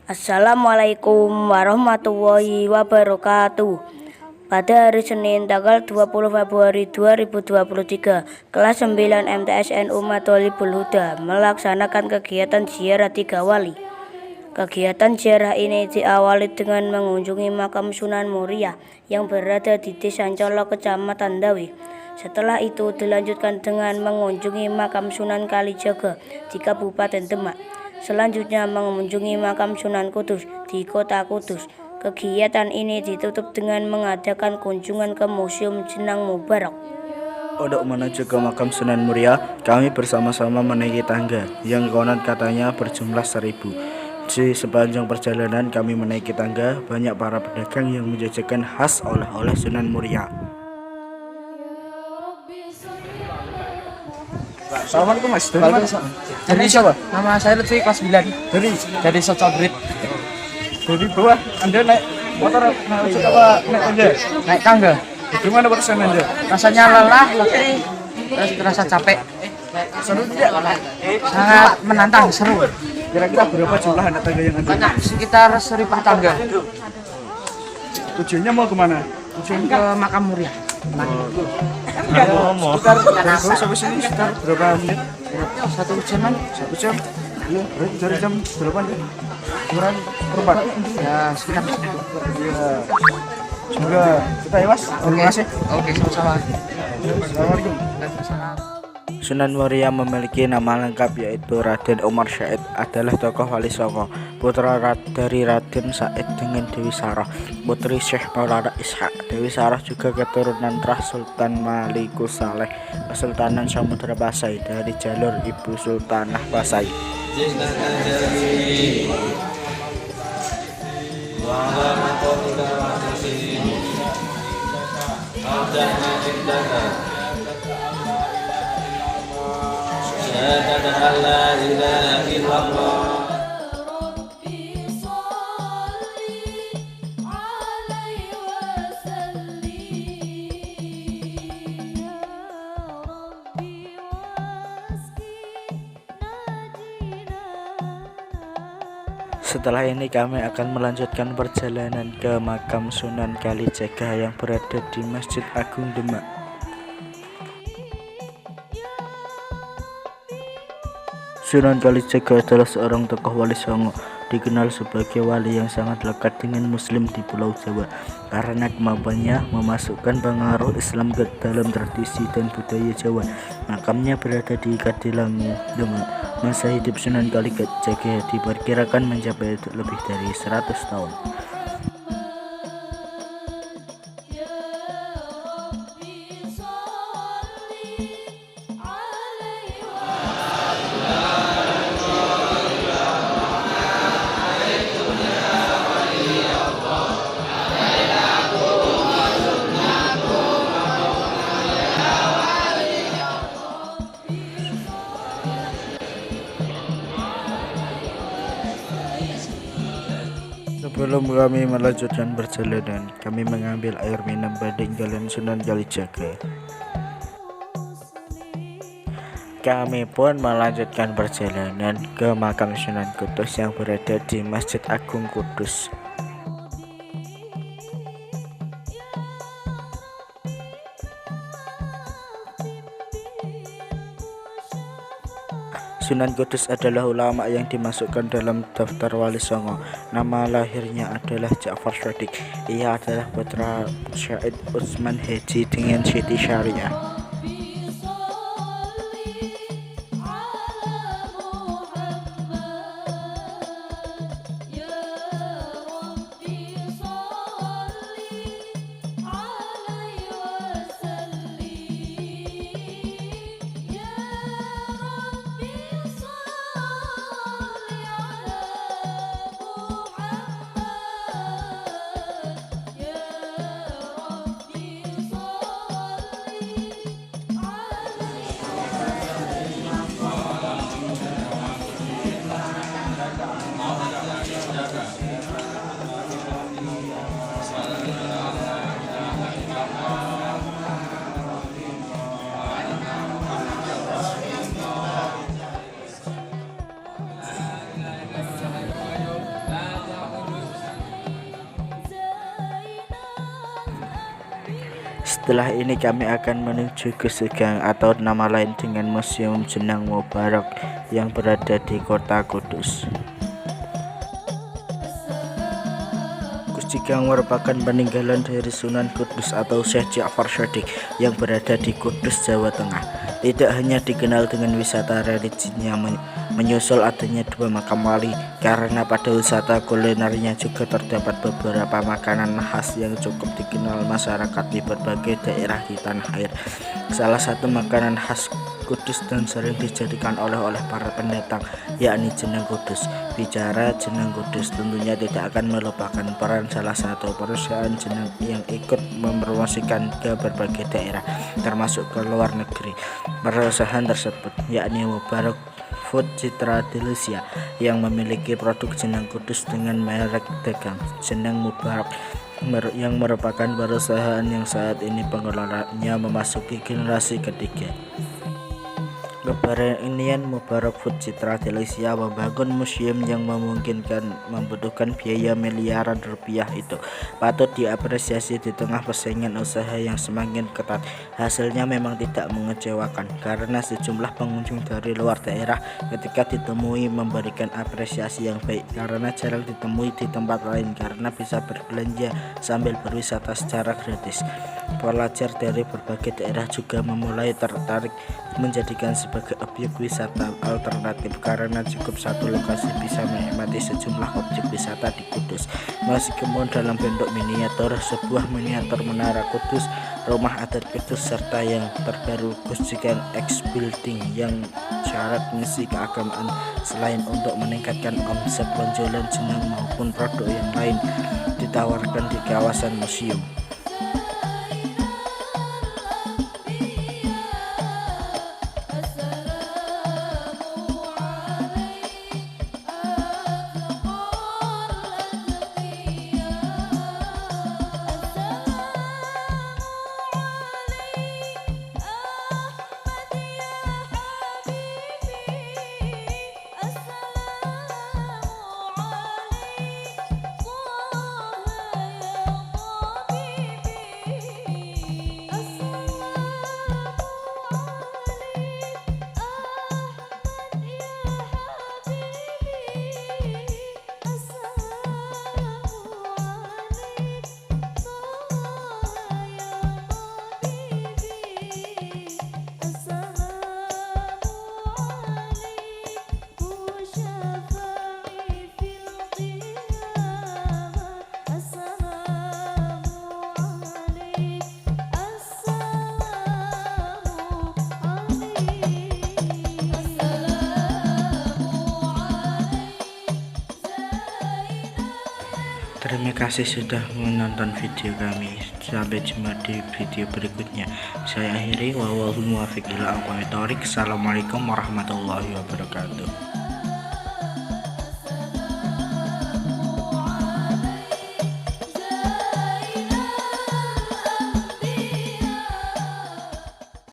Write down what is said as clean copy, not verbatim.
Assalamualaikum warahmatullahi wabarakatuh. Pada hari Senin tanggal 20 Februari 2023, kelas 9 MTSNU Matholibul Huda melaksanakan kegiatan ziarah 3 wali. Kegiatan ziarah ini diawali dengan mengunjungi makam Sunan Muria yang berada di Desa Colo, Kecamatan Dawi. Setelah itu dilanjutkan dengan mengunjungi makam Sunan Kalijaga di Kabupaten Demak. Selanjutnya mengunjungi makam Sunan Kudus di Kota Kudus. Kegiatan ini ditutup dengan mengadakan kunjungan ke Museum Jenang Mubarak. Untuk menuju ke makam Sunan Muria, kami bersama-sama menaiki tangga yang konon katanya berjumlah 1000. Di sepanjang perjalanan kami menaiki tangga, banyak para pedagang yang menjajakan khas oleh-oleh Sunan Muria. Assalamualaikum Mas. Dari mana? Dari siapa? Nama saya Lutfi, kelas 9. Dari Socabrit. Dari bawah Anda naik motor apa naik tangga? Naik tangga. Gimana perasaan Anda? Rasanya lelah, letih, terus terasa capek. Seru tidak? Sangat menantang, seru. Kira-kira berapa jumlah anak tangga yang Anda? Banyak, sekitar 1000 tangga. Tujuannya mau kemana? Tujuan ke makam Muria. Sekitar sampai sini sekitar berapa menit? 1 jaman. 1 jam? Iya, berarti dari jam 8 ya? Kurang perempat? Ya, sekitar segitu. Iya. Semoga kita ya Mas. Terima kasih. Oke, sama-sama. Assalamualaikum. Waalaikumsalam. Sunan Muria memiliki nama lengkap yaitu Raden Umar Syahid, adalah tokoh wali Songo, putra dari Raden Said dengan Dewi Sarah, putri Syekh Maulana Ishak. Dewi Sarah juga keturunan Trah Sultan Malikus Saleh, Kesultanan Samudra Pasai dari jalur Ibu Sultanah Pasai. Setelah ini kami akan melanjutkan perjalanan ke makam Sunan Kalijaga yang berada di Masjid Agung Demak. Sunan Kalijaga adalah seorang tokoh wali Songo, dikenal sebagai wali yang sangat lekat dengan Muslim di Pulau Jawa karena kemampuannya memasukkan pengaruh Islam ke dalam tradisi dan budaya Jawa. Makamnya berada di Kadilangu, Demak. Masa hidup Sunan Kalijaga diperkirakan mencapai lebih dari 100 tahun. Sebelum kami melanjutkan perjalanan, kami mengambil air minum peninggalan Sunan Kalijaga. Kami pun melanjutkan perjalanan ke makam Sunan Kudus yang berada di Masjid Agung Kudus. Sunan Kudus adalah ulama yang dimasukkan dalam daftar wali Songo. Nama lahirnya adalah Ja'far Shadiq. Ia adalah putra Syed Utsman Haji dengan Siti Syariah. Setelah ini kami akan menuju ke Segang atau nama lain dengan Museum Jenang Mubarak yang berada di kota Kudus. Segang merupakan peninggalan dari Sunan Kudus atau Syekh Ja'far Shadiq yang berada di Kudus, Jawa Tengah. Tidak hanya dikenal dengan wisata religinya menyusul adanya 2 makam wali, karena pada wisata kulinernya juga terdapat beberapa makanan khas yang cukup dikenal masyarakat di berbagai daerah di tanah air. Salah satu makanan khas Kudus dan sering dijadikan oleh para pendatang yakni jenang Kudus. Bicara jenang Kudus, tentunya tidak akan melupakan peran salah satu perusahaan jenang yang ikut mempromosikan ke berbagai daerah termasuk ke luar negeri. Perusahaan tersebut yakni Mubarak Food Citra Delusia yang memiliki produk jenang Kudus dengan merek dagang Jenang Mubarak, yang merupakan perusahaan yang saat ini pengelolanya memasuki generasi ketiga. Keberanian Mubarak Food Citra Delusia membangun museum yang membutuhkan biaya miliaran rupiah itu patut diapresiasi di tengah persaingan usaha yang semakin ketat. Hasilnya memang tidak mengecewakan karena sejumlah pengunjung dari luar daerah ketika ditemui memberikan apresiasi yang baik karena jarang ditemui di tempat lain karena bisa berbelanja sambil berwisata secara gratis. Pelajar dari berbagai daerah juga memulai tertarik menjadikan sebagai objek wisata alternatif karena cukup satu lokasi bisa menikmati sejumlah objek wisata di Kudus. Meskipun dalam bentuk miniatur, sebuah miniatur menara Kudus, rumah adat Kudus, serta yang terbaru Kusikan X Building yang syarat misi keagamaan selain untuk meningkatkan omset penjualan jenang maupun produk yang lain ditawarkan di kawasan museum. Terima kasih sudah menonton video kami. Sampai jumpa di video berikutnya. Saya akhiri, wallahul muwaffiq ila aqwamit thoriq. Assalamualaikum warahmatullahi wabarakatuh.